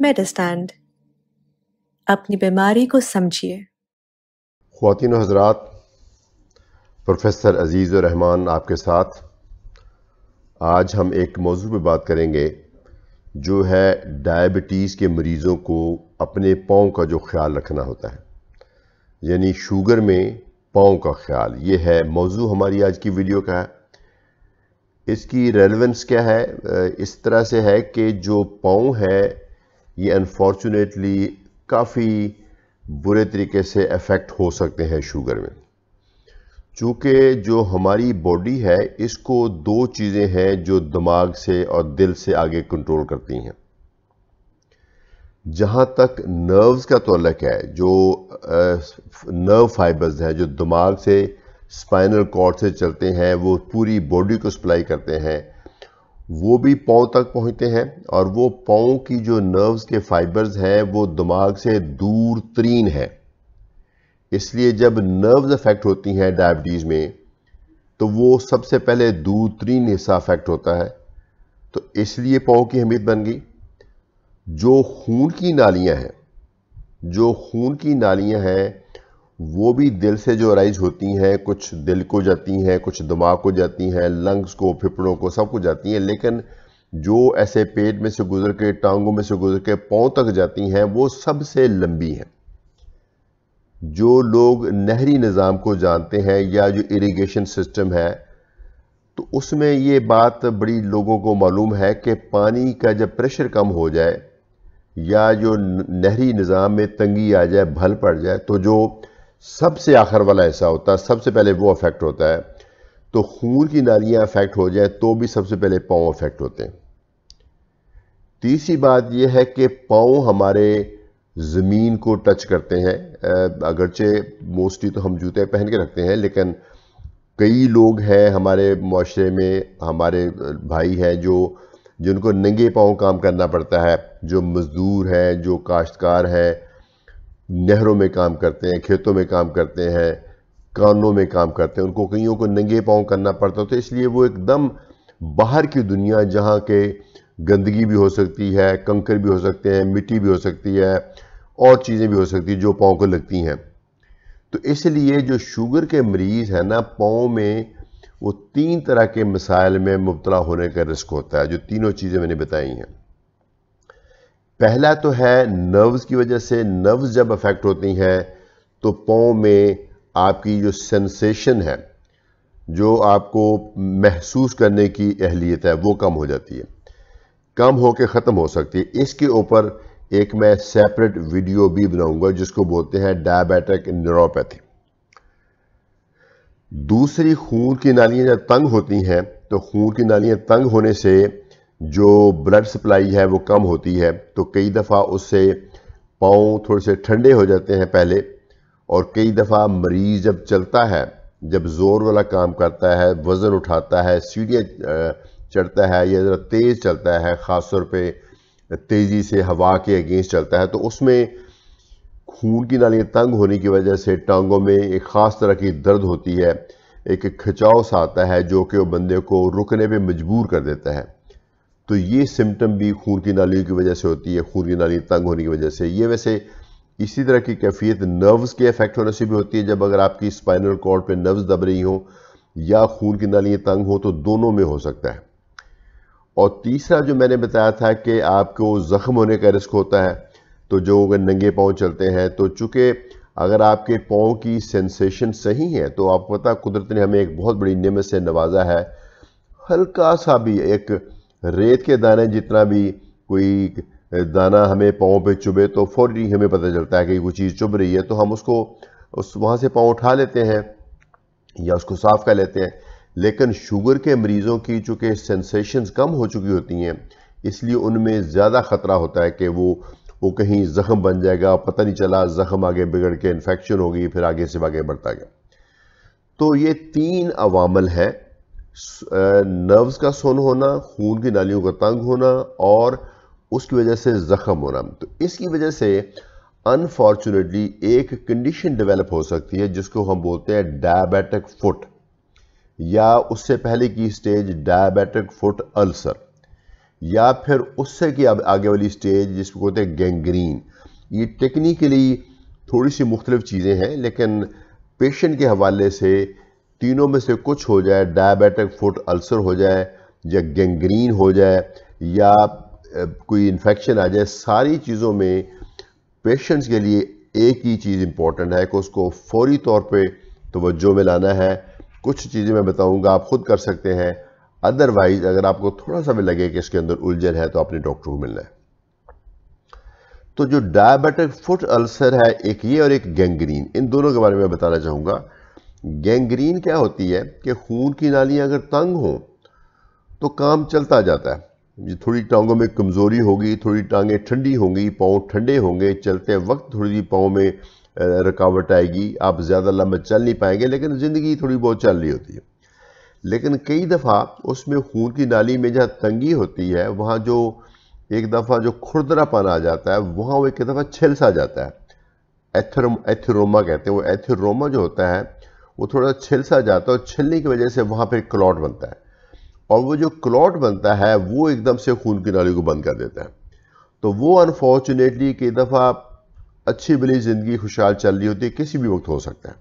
मेडिस्टैंड। अपनी बीमारी को समझिए। ख्वातीन व हज़रात, प्रोफेसर अजीज़ रहमान आपके साथ। आज हम एक मौजू पे बात करेंगे जो है डायबिटीज़ के मरीज़ों को अपने पाँव का जो ख्याल रखना होता है, यानी शुगर में पाँव का ख्याल। ये है मौजू हमारी आज की वीडियो का है। इसकी रेलेवेंस क्या है? इस तरह से है कि जो पाँव है ये अनफॉर्चुनेटली काफ़ी बुरे तरीके से अफेक्ट हो सकते हैं शुगर में। चूँकि जो हमारी बॉडी है इसको दो चीज़ें हैं जो दिमाग से और दिल से आगे कंट्रोल करती हैं। जहाँ तक नर्व्स का ताल्लुक है, जो नर्व फाइबर्स हैं जो दिमाग से स्पाइनल कॉर्ड से चलते हैं, वो पूरी बॉडी को सप्लाई करते हैं, वो भी पाँव तक पहुँचते हैं। और वो पाँव की जो नर्व्स के फाइबर्स हैं वो दिमाग से दूर तरीन है। इसलिए जब नर्व्स अफेक्ट होती हैं डायबिटीज़ में तो वो सबसे पहले दूर तरीन हिस्सा अफेक्ट होता है। तो इसलिए पाँव की अहमियत बन गई। जो खून की नालियाँ हैं वो भी दिल से जो अराइज होती हैं, कुछ दिल को जाती हैं, कुछ दिमाग को जाती हैं, लंग्स को, फेफड़ों को, सब कुछ जाती हैं। लेकिन जो ऐसे पेट में से गुजर के, टांगों में से गुजर के पाँव तक जाती हैं वो सबसे लंबी हैं। जो लोग नहरी निज़ाम को जानते हैं या जो इरिगेशन सिस्टम है, तो उसमें ये बात बड़ी लोगों को मालूम है कि पानी का जब प्रेशर कम हो जाए या जो नहरी निज़ाम में तंगी आ जाए, भल पड़ जाए, तो जो सबसे आखिर वाला हिस्सा होता है सबसे पहले वो अफेक्ट होता है। तो खून की नालियाँ अफेक्ट हो जाए तो भी सबसे पहले पाँव अफेक्ट होते हैं। तीसरी बात यह है कि पाँव हमारे ज़मीन को टच करते हैं। अगरचे मोस्टली तो हम जूते पहन के रखते हैं, लेकिन कई लोग हैं हमारे माशरे में, हमारे भाई हैं जिनको नंगे पाँव काम करना पड़ता है, जो मज़दूर हैं, जो काश्तकार हैं, नहरों में काम करते हैं, खेतों में काम करते हैं, कानों में काम करते हैं, उनको कईयों को नंगे पाँव करना पड़ता है। तो इसलिए वो एकदम बाहर की दुनिया, जहाँ के गंदगी भी हो सकती है, कंकर भी हो सकते हैं, मिट्टी भी हो सकती है, और चीज़ें भी हो सकती हैं जो पाँव को लगती हैं। तो इसलिए जो शुगर के मरीज़ हैं ना, पाँव में वो 3 तरह के मसाइल में मुब्तला होने का रिस्क होता है, जो तीनों चीज़ें मैंने बताई हैं। पहला तो है नर्व्स की वजह से। नर्व्स जब अफेक्ट होती हैं तो पाँव में आपकी जो सेंसेशन है, जो आपको महसूस करने की अहलियत है, वो कम हो जाती है, कम होकर ख़त्म हो सकती है। इसके ऊपर एक मैं सेपरेट वीडियो भी बनाऊंगा जिसको बोलते हैं डायबिटिक न्यूरोपैथी। दूसरी, खून की नालियाँ जब तंग होती हैं तो खून की नालियाँ तंग होने से जो ब्लड सप्लाई है वो कम होती है। तो कई दफ़ा उससे पाँव थोड़े से ठंडे हो जाते हैं पहले, और कई दफ़ा मरीज़ जब चलता है, जब ज़ोर वाला काम करता है, वज़न उठाता है, सीढ़ियाँ चढ़ता है या ज़रा तेज़ चलता है, ख़ास तौर पे तेज़ी से हवा के अगेंस्ट चलता है, तो उसमें खून की नालियाँ तंग होने की वजह से टांगों में एक ख़ास तरह की दर्द होती है, एक खिंचाव सा आता है जो कि वो बंदे को रुकने पे मजबूर कर देता है। तो ये सिम्टम भी खून की नालियों की वजह से होती है, खून की नाली तंग होने की वजह से। ये वैसे इसी तरह की कैफियत नर्व्स के अफेक्ट होने से भी होती है। जब अगर आपकी स्पाइनल कॉर्ड पे नर्व्स दब रही हो या खून की नालियाँ तंग हो, तो दोनों में हो सकता है। और तीसरा जो मैंने बताया था कि आपको ज़ख्म होने का रिस्क होता है। तो जो अगर नंगे पाँव चलते हैं, तो चूँकि अगर आपके पाँव की सेंसेशन सही है, तो आपको पता कुदरत ने हमें एक बहुत बड़ी नेमत से नवाजा है। हल्का सा भी, एक रेत के दाने जितना भी कोई दाना हमें पाँव पे चुभे तो फौरी हमें पता चलता है कि कोई चीज़ चुभ रही है, तो हम उसको वहाँ से पाँव उठा लेते हैं या उसको साफ़ कर लेते हैं। लेकिन शुगर के मरीज़ों की चूँकि सेंसेशंस कम हो चुकी होती हैं, इसलिए उनमें ज़्यादा ख़तरा होता है कि वो कहीं ज़ख्म बन जाएगा, पता नहीं चला, ज़ख्म आगे बिगड़ के इन्फेक्शन हो गई, फिर आगे से आगे बढ़ता गया। तो ये 3 अवामल हैं, नर्व्स का सुन्न होना, खून की नालियों का तंग होना और उसकी वजह से ज़ख्म होना। तो इसकी वजह से अनफॉर्चुनेटली एक कंडीशन डेवलप हो सकती है जिसको हम बोलते हैं डायबिटिक फुट, या उससे पहले की स्टेज डायबिटिक फुट अल्सर। या फिर उससे की आगे वाली स्टेज जिसको कहते हैं गैंग्रीन। ये टेक्निकली थोड़ी सी मुख्तलिफ चीज़ें हैं, लेकिन पेशेंट के हवाले से तीनों में से कुछ हो जाए, डायबिटिक फुट अल्सर हो जाए या गैंग्रीन हो जाए या कोई इन्फेक्शन आ जाए, सारी चीज़ों में पेशेंट्स के लिए एक ही चीज़ इम्पॉर्टेंट है कि उसको फौरी तौर पे तवज्जो में लाना है। कुछ चीज़ें मैं बताऊंगा, आप खुद कर सकते हैं। अदरवाइज अगर आपको थोड़ा सा भी लगे कि इसके अंदर उलझन है तो अपने डॉक्टर को मिलना है। तो जो डायबिटिक फुट अल्सर है एक ये, और एक गैंग्रीन, इन दोनों के बारे में बताना चाहूँगा। गैंग्रीन क्या होती है कि खून की नालियाँ अगर तंग हों तो काम चलता जाता है। थोड़ी टांगों में कमज़ोरी होगी, थोड़ी टांगें ठंडी होंगी, पाँव ठंडे होंगे, चलते वक्त थोड़ी पाँव में रुकावट आएगी, आप ज़्यादा लंबा चल नहीं पाएंगे, लेकिन ज़िंदगी थोड़ी बहुत चल रही होती है। लेकिन कई दफ़ा उसमें खून की नाली में जहाँ तंगी होती है, वहाँ जो एक दफ़ा जो खुरदरापन आ जाता है, वहाँ वो एक दफ़ा छिल सा जाता है। एथिरोमा कहते हैं। वो एथिरोमा जो होता है वो थोड़ा छिल सा जाता है, और छिलने की वजह से वहाँ पर क्लॉट बनता है, और वो जो क्लॉट बनता है वो एकदम से खून की नाली को बंद कर देता है। तो वो अनफॉर्चुनेटली कई दफ़ा अच्छी भली ज़िंदगी खुशहाल चल रही होती है, किसी भी वक्त हो सकता है।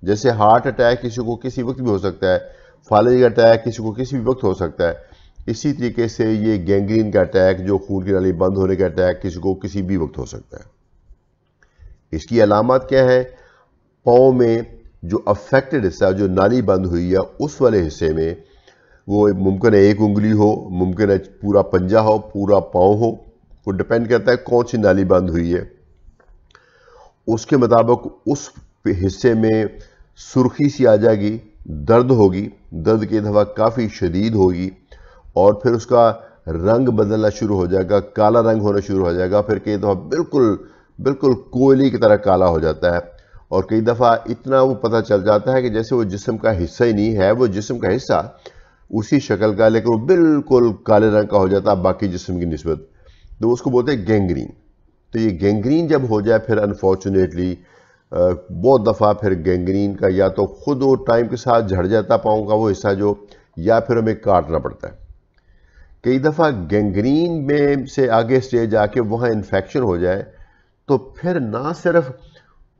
जैसे हार्ट अटैक किसी को किसी वक्त भी हो सकता है, फालिज अटैक किसी को किसी भी वक्त हो सकता है। इसी तरीके से ये गैंग्रीन का अटैक, जो खून की नाली बंद होने का अटैक, किसी को किसी भी वक्त हो सकता है। इसकी अलामत क्या है? पाँव में जो अफेक्टेड हिस्सा, जो नाली बंद हुई है, उस वाले हिस्से में वो मुमकिन है एक उंगली हो, मुमकिन है पूरा पंजा हो, पूरा पाँव हो, वो डिपेंड करता है कौन सी नाली बंद हुई है। उसके मुताबिक उस हिस्से में सुर्खी सी आ जाएगी, दर्द होगी, दर्द की दफ़ा काफ़ी शदीद होगी, और फिर उसका रंग बदलना शुरू हो जाएगा, काला रंग होना शुरू हो जाएगा, फिर कई दफ़ा बिल्कुल बिल्कुल कोयले की तरह काला हो जाता है, और कई दफ़ा इतना वो पता चल जाता है कि जैसे वो जिस्म का हिस्सा ही नहीं है, वो जिस्म का हिस्सा उसी शक्ल का, लेकिन वो बिल्कुल काले रंग का हो जाता है बाकी जिस्म की निस्बत। तो उसको बोलते हैं गैंग्रीन। तो ये गैंग्रीन जब हो जाए, फिर अनफॉर्चुनेटली बहुत दफ़ा फिर गैंग्रीन का या तो खुद वो टाइम के साथ झड़ जाता पाँव का वो हिस्सा जो, या फिर हमें काटना पड़ता है। कई दफ़ा गैंग्रीन में से आगे स्टेज आके वहाँ इन्फेक्शन हो जाए, तो फिर ना सिर्फ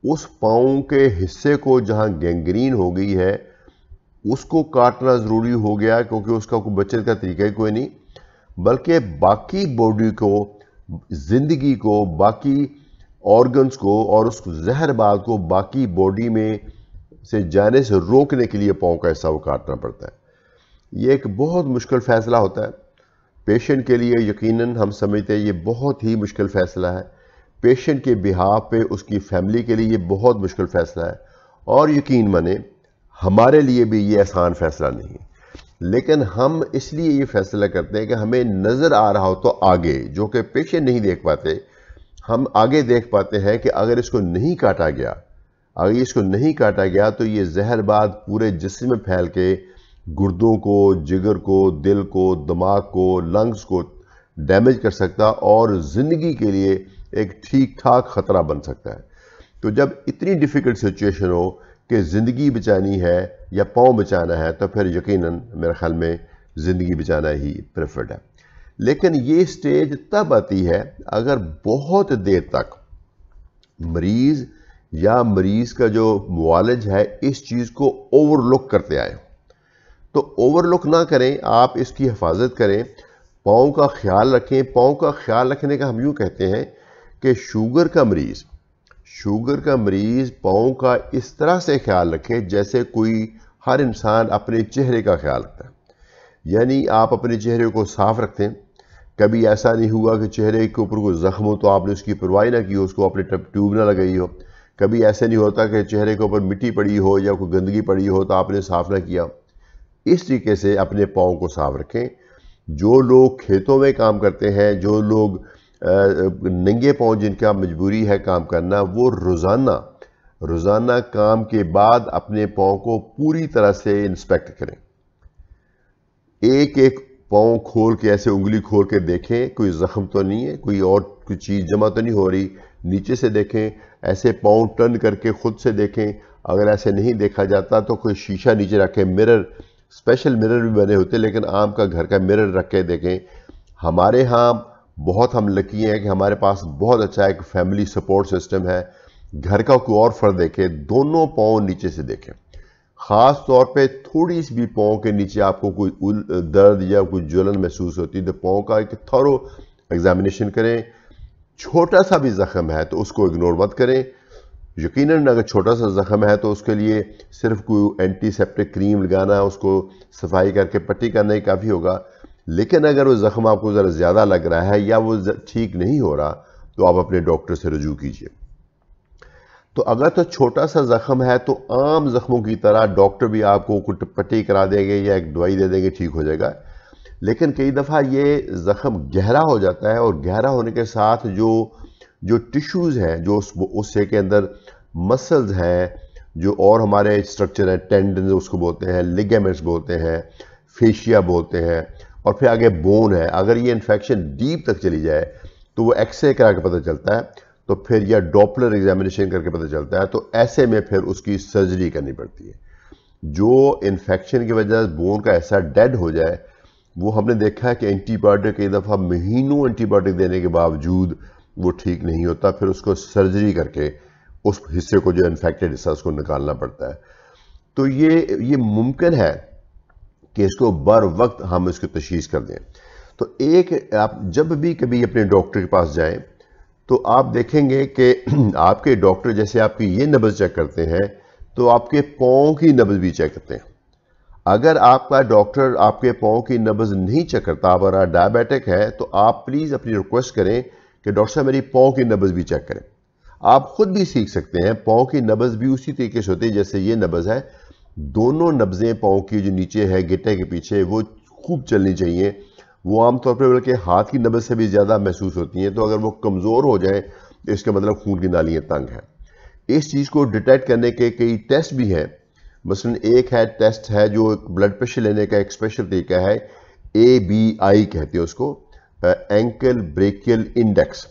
उस पाँव के हिस्से को जहाँ गैंग्रीन हो गई है उसको काटना ज़रूरी हो गया, क्योंकि उसका कोई बचत का तरीका ही कोई नहीं, बल्कि बाकी बॉडी को, ज़िंदगी को, बाकी ऑर्गन्स को और उस जहरबाद को बाकी बॉडी में से जाने से रोकने के लिए पाँव का हिस्सा वो काटना पड़ता है। ये एक बहुत मुश्किल फ़ैसला होता है पेशेंट के लिए। यकीनन हम समझते हैं ये बहुत ही मुश्किल फ़ैसला है पेशेंट के बिहाफ पे, उसकी फैमिली के लिए ये बहुत मुश्किल फ़ैसला है, और यकीन माने हमारे लिए भी ये आसान फ़ैसला नहीं है। लेकिन हम इसलिए ये फैसला करते हैं कि हमें नज़र आ रहा हो तो आगे, जो कि पेशेंट नहीं देख पाते, हम आगे देख पाते हैं कि अगर इसको नहीं काटा गया, अगर इसको नहीं काटा गया तो ये जहरबाद पूरे जिस्म में फैल के गुर्दों को, जिगर को, दिल को, दिमाग को, लंग्स को डैमेज कर सकता, और ज़िंदगी के लिए एक ठीक ठाक ख़तरा बन सकता है। तो जब इतनी डिफ़िकल्ट सिचुएशन हो कि ज़िंदगी बचानी है या पाँव बचाना है, तो फिर यकीनन मेरे ख्याल में ज़िंदगी बचाना ही प्रेफर्ड है। लेकिन ये स्टेज तब आती है अगर बहुत देर तक मरीज़ या मरीज़ का जो मुआलिज है इस चीज़ को ओवरलुक करते आए। तो ओवरलुक ना करें, आप इसकी हिफाजत करें, पाँव का ख्याल रखें। पाँव का ख्याल रखने का हम यूँ कहते हैं कि शुगर का मरीज़ पाँव का इस तरह से ख्याल रखे जैसे कोई हर इंसान अपने चेहरे का ख्याल रखता है। यानी आप अपने चेहरे को साफ रखते हैं। कभी ऐसा नहीं हुआ कि चेहरे के ऊपर कोई ज़ख्म हो तो आपने उसकी परवाही ना की हो, उसको अपने ट्यूब ना लगाई हो। कभी ऐसा नहीं होता कि चेहरे के ऊपर मिट्टी पड़ी हो या कोई गंदगी पड़ी हो तो आपने साफ ना किया। इस तरीके से अपने पाँव को साफ रखें। जो लोग खेतों में काम करते हैं, जो लोग नंगे पाँव जिनका मजबूरी है काम करना, वो रोज़ाना काम के बाद अपने पाँव को पूरी तरह से इंस्पेक्ट करें। एक एक पाँव खोल के, ऐसे उंगली खोल के देखें कोई ज़ख्म तो नहीं है, कोई और कोई चीज़ जमा तो नहीं हो रही। नीचे से देखें, ऐसे पाँव टर्न करके ख़ुद से देखें। अगर ऐसे नहीं देखा जाता तो कोई शीशा नीचे रखें, मिरर, स्पेशल मिरर भी बने होते हैं, लेकिन आम का घर का मिरर रख के देखें। हमारे यहाँ बहुत हम लकी हैं कि हमारे पास बहुत अच्छा एक फैमिली सपोर्ट सिस्टम है। घर का कोई और फर्द देखे, दोनों पाँव नीचे से देखें। ख़ास तौर पे थोड़ी सी भी पाँव के नीचे आपको कोई दर्द या कोई जलन महसूस होती है तो पाँव का एक थॉरो एग्जामिनेशन करें। छोटा सा भी ज़ख्म है तो उसको इग्नोर मत करें। यकीनन अगर छोटा सा ज़ख्म है तो उसके लिए सिर्फ कोई एंटीसेप्टिक क्रीम लगाना है, उसको सफाई करके पट्टी करना ही काफ़ी होगा। लेकिन अगर वो ज़ख्म आपको ज़रा ज़्यादा लग रहा है या वो ठीक नहीं हो रहा तो आप अपने डॉक्टर से रजू कीजिए। तो अगर तो छोटा सा ज़ख्म है तो आम ज़ख्मों की तरह डॉक्टर भी आपको कुछ पट्टी करा देंगे या एक दवाई दे देंगे, ठीक हो जाएगा। लेकिन कई दफ़ा ये ज़ख्म गहरा हो जाता है और गहरा होने के साथ जो टिश्यूज़ हैं, जो उससे के अंदर मसल्स हैं, जो और हमारे स्ट्रक्चर हैं, टेंडन उसको बोलते हैं, लिगामेंट्स बोलते हैं, फेशिया बोलते हैं, और फिर आगे बोन है। अगर ये इन्फेक्शन डीप तक चली जाए तो वो एक्सरे करा के पता चलता है, तो फिर या डॉपलर एग्जामिनेशन करके पता चलता है। तो ऐसे में फिर उसकी सर्जरी करनी पड़ती है। जो इन्फेक्शन की वजह से बोन का ऐसा डेड हो जाए, वो हमने देखा है कि एंटीबायोटिक कई दफ़ा महीनों एंटीबायोटिक देने के बावजूद वो ठीक नहीं होता, फिर उसको सर्जरी करके उस हिस्से को, जो इन्फेक्टेड हिस्सा, उसको निकालना पड़ता है। तो ये मुमकिन है कि इसको बर वक्त हम इसकी तशखीस कर दें। तो एक, आप जब भी कभी अपने डॉक्टर के पास जाएं तो आप देखेंगे कि आपके डॉक्टर जैसे आपकी ये नब्ज़ चेक करते हैं तो आपके पाँव की नब्ज़ भी चेक करते हैं। अगर आपका डॉक्टर आपके पाँव की नब्ज़ नहीं चेक करता, आप अगर डायबिटिक है, तो आप प्लीज़ अपनी रिक्वेस्ट करें कि डॉक्टर साहब मेरी पाँव की नब्ज़ भी चेक करें। आप खुद भी सीख सकते हैं। पाँव की नब्ज़ भी उसी तरीके से होती है जैसे ये नब्ज़ है। दोनों नब्ज़ें पाँव की जो नीचे है गिट्टे के पीछे, वो खूब चलनी चाहिए। वो आमतौर पर बल्कि हाथ की नब्ज़ से भी ज़्यादा महसूस होती हैं। तो अगर वो कमज़ोर हो जाए तो इसका मतलब खून की नालियाँ तंग हैं। इस चीज़ को डिटेक्ट करने के कई टेस्ट भी हैं। मसलन एक टेस्ट है जो ब्लड प्रेशर लेने का एक स्पेशल तरीका है, ABI कहते हैं उसको, एंकल ब्रेकियल इंडेक्स।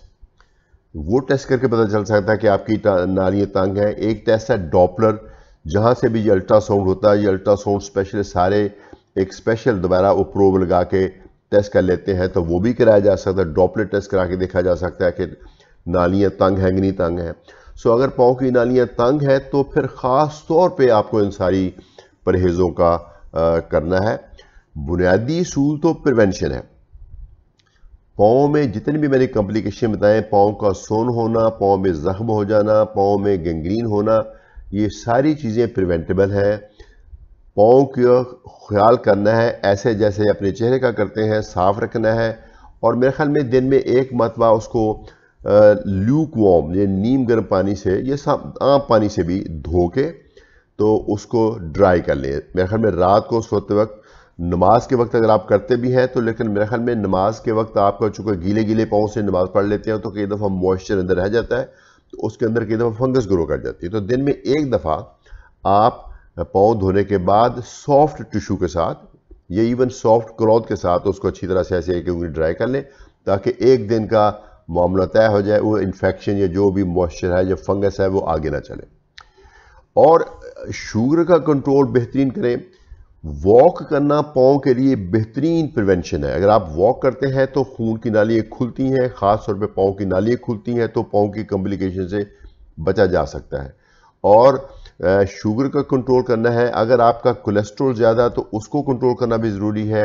वो टेस्ट करके पता चल सकता है कि आपकी नालियाँ तंग हैं। एक टेस्ट है डॉपलर, जहाँ से भी ये अल्ट्रासाउंड होता है। ये अल्ट्रासाउंड स्पेशलिस्ट सारे एक स्पेशल दोबारा वो प्रोब लगा के टेस्ट कर लेते हैं, तो वो भी कराया जा सकता है। डॉपलर टेस्ट करा के देखा जा सकता है कि नालियाँ तंग हैं कि नहीं तंग हैं। सो अगर पाँव की नालियाँ तंग है तो फिर ख़ास तौर पे आपको इन सारी परहेज़ों का करना है। बुनियादी असूल तो प्रिवेंशन है। पाँव में जितने भी मैंने कॉम्प्लिकेशन बताए, पाँव का सोन होना, पाँव में ज़ख्म हो जाना, पाँव में गैंग्रीन होना, ये सारी चीज़ें प्रिवेंटेबल हैं। पाँव का ख्याल करना है ऐसे जैसे अपने चेहरे का करते हैं, साफ़ रखना है। और मेरे ख्याल में दिन में एक मरतबा उसको ल्यूक वार्म, ये नीम गर्म पानी से, ये आम पानी से भी धो के तो उसको ड्राई कर लें। मेरे ख्याल में रात को सोते वक्त, नमाज के वक्त अगर आप करते भी हैं तो, लेकिन मेरे ख्याल में नमाज के वक्त आपका चूँकि गीले गीले पाँव से नमाज पढ़ लेते हैं तो कई दफ़ा मॉइस्चर अंदर रह जाता है, तो उसके अंदर कई दफ़ा फंगस ग्रो कर जाती है। तो दिन में एक दफ़ा आप पाँव धोने के बाद सॉफ्ट टिश्यू के साथ, ये इवन सॉफ्ट क्लॉथ के साथ, उसको अच्छी तरह से ऐसे एक उंगली ड्राई कर लें ताकि एक दिन का मामला तय हो जाए, वो इन्फेक्शन या जो भी मॉइस्चर है, जो फंगस है, वो आगे ना चले। और शुगर का कंट्रोल बेहतरीन करें। वॉक करना पाँव के लिए बेहतरीन प्रिवेंशन है। अगर आप वॉक करते हैं तो खून की नालियाँ खुलती हैं, ख़ास तौर पे पाँव की नालियाँ खुलती हैं, तो पाँव की कॉम्प्लिकेशन से बचा जा सकता है। और शुगर का कंट्रोल करना है। अगर आपका कोलेस्ट्रॉल ज़्यादा तो उसको कंट्रोल करना भी ज़रूरी है।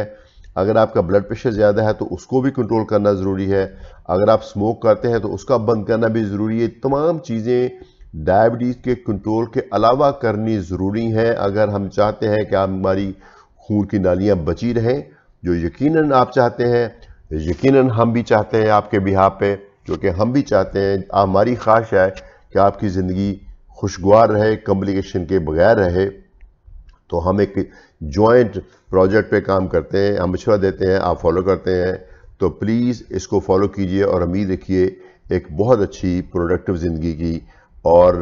अगर आपका ब्लड प्रेशर ज़्यादा है तो उसको भी कंट्रोल करना ज़रूरी है। अगर आप स्मोक करते हैं तो उसका बंद करना भी ज़रूरी है। तमाम चीज़ें डायबिटीज़ के कंट्रोल के अलावा करनी ज़रूरी हैं अगर हम चाहते हैं कि हमारी खून की नालियाँ बची रहें, जो यकीनन आप चाहते हैं, यकीनन हम भी चाहते हैं आपके बिहाफ पे, क्योंकि हम भी चाहते हैं, हमारी ख्वाहिश है कि आपकी ज़िंदगी खुशगवार रहे, कॉम्प्लिकेशन के बगैर रहे। तो हम एक जॉइंट प्रोजेक्ट पे काम करते हैं, हम मशवरा देते हैं, आप फॉलो करते हैं। तो प्लीज़ इसको फॉलो कीजिए और उम्मीद रखिए एक बहुत अच्छी प्रोडक्टिव ज़िंदगी की, और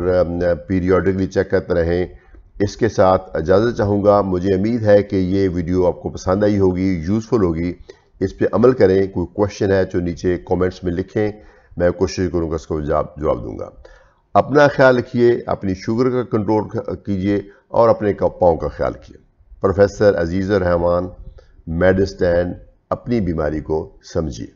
पीरियडिकली चेक करते रहें। इसके साथ इजाज़त चाहूँगा। मुझे उम्मीद है कि ये वीडियो आपको पसंद आई होगी, यूज़फुल होगी। इस पे अमल करें। कोई क्वेश्चन है तो नीचे कमेंट्स में लिखें, मैं कोशिश करूँगा उसको जवाब दूँगा। अपना ख्याल रखिए, अपनी शुगर का कंट्रोल कीजिए और अपने पाँव का ख्याल कीजिए। प्रोफेसर अजीज़ुर रहमान, मेडिस्टैंड, अपनी बीमारी को समझिए।